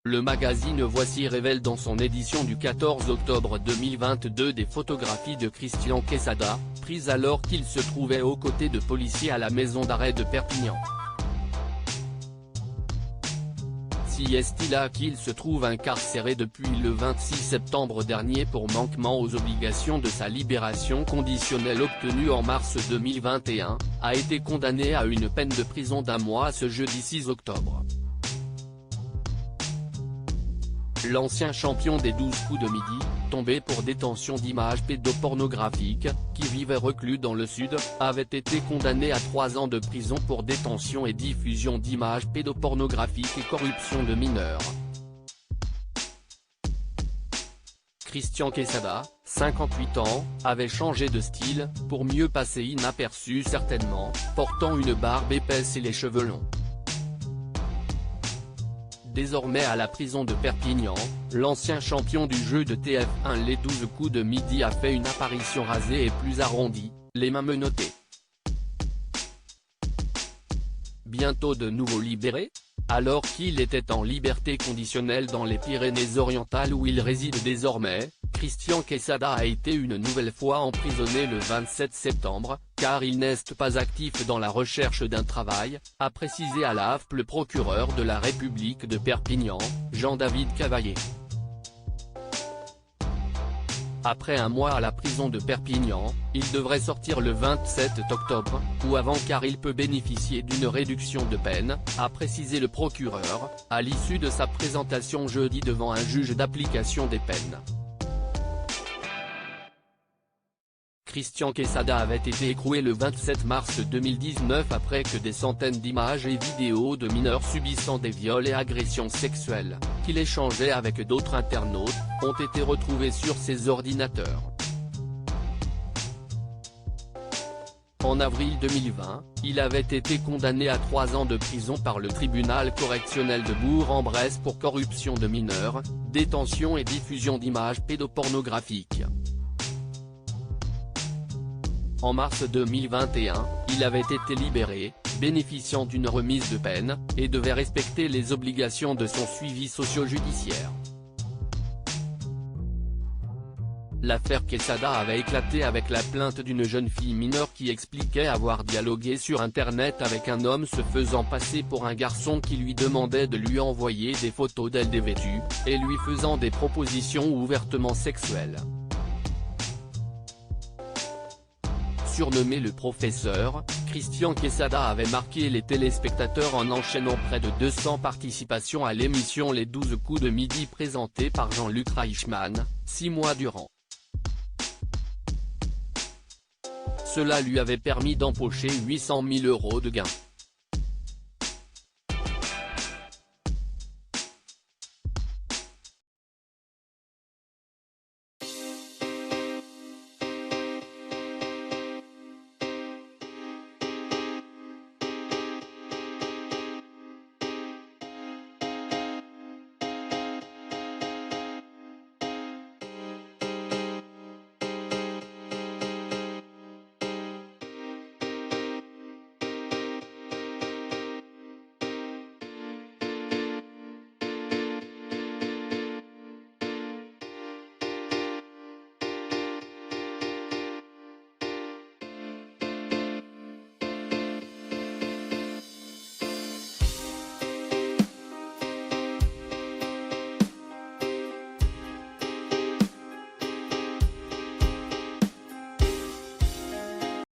Le magazine Voici révèle dans son édition du 14 octobre 2022 des photographies de Christian Quesada, prises alors qu'il se trouvait aux côtés de policiers à la maison d'arrêt de Perpignan. Si est-il là qu'il se trouve incarcéré depuis le 26 septembre dernier pour manquement aux obligations de sa libération conditionnelle obtenue en mars 2021, a été condamné à une peine de prison d'1 mois ce jeudi 6 octobre. L'ancien champion des 12 coups de midi, tombé pour détention d'images pédopornographiques, qui vivait reclus dans le sud, avait été condamné à 3 ans de prison pour détention et diffusion d'images pédopornographiques et corruption de mineurs. Christian Quesada, 58 ans, avait changé de style, pour mieux passer inaperçu certainement, portant une barbe épaisse et les cheveux longs. Désormais à la prison de Perpignan, l'ancien champion du jeu de TF1 les 12 coups de midi a fait une apparition rasée et plus arrondie, les mains menottées. Bientôt de nouveau libéré ? Alors qu'il était en liberté conditionnelle dans les Pyrénées-Orientales où il réside désormais, Christian Quesada a été une nouvelle fois emprisonné le 27 septembre, car il n'est pas actif dans la recherche d'un travail, a précisé à la AFP le procureur de la République de Perpignan, Jean-David Cavaillé. Après 1 mois à la prison de Perpignan, il devrait sortir le 27 octobre, ou avant car il peut bénéficier d'une réduction de peine, a précisé le procureur, à l'issue de sa présentation jeudi devant un juge d'application des peines. Christian Quesada avait été écroué le 27 mars 2019 après que des centaines d'images et vidéos de mineurs subissant des viols et agressions sexuelles, qu'il échangeait avec d'autres internautes, ont été retrouvées sur ses ordinateurs. En avril 2020, il avait été condamné à 3 ans de prison par le tribunal correctionnel de Bourg-en-Bresse pour corruption de mineurs, détention et diffusion d'images pédopornographiques. En mars 2021, il avait été libéré, bénéficiant d'une remise de peine, et devait respecter les obligations de son suivi socio-judiciaire. L'affaire Quesada avait éclaté avec la plainte d'une jeune fille mineure qui expliquait avoir dialogué sur Internet avec un homme se faisant passer pour un garçon qui lui demandait de lui envoyer des photos d'elle dévêtue, et lui faisant des propositions ouvertement sexuelles. Surnommé le professeur, Christian Quesada avait marqué les téléspectateurs en enchaînant près de 200 participations à l'émission Les 12 coups de midi présentée par Jean-Luc Reichmann, 6 mois durant. Cela lui avait permis d'empocher 800 000 € de gains.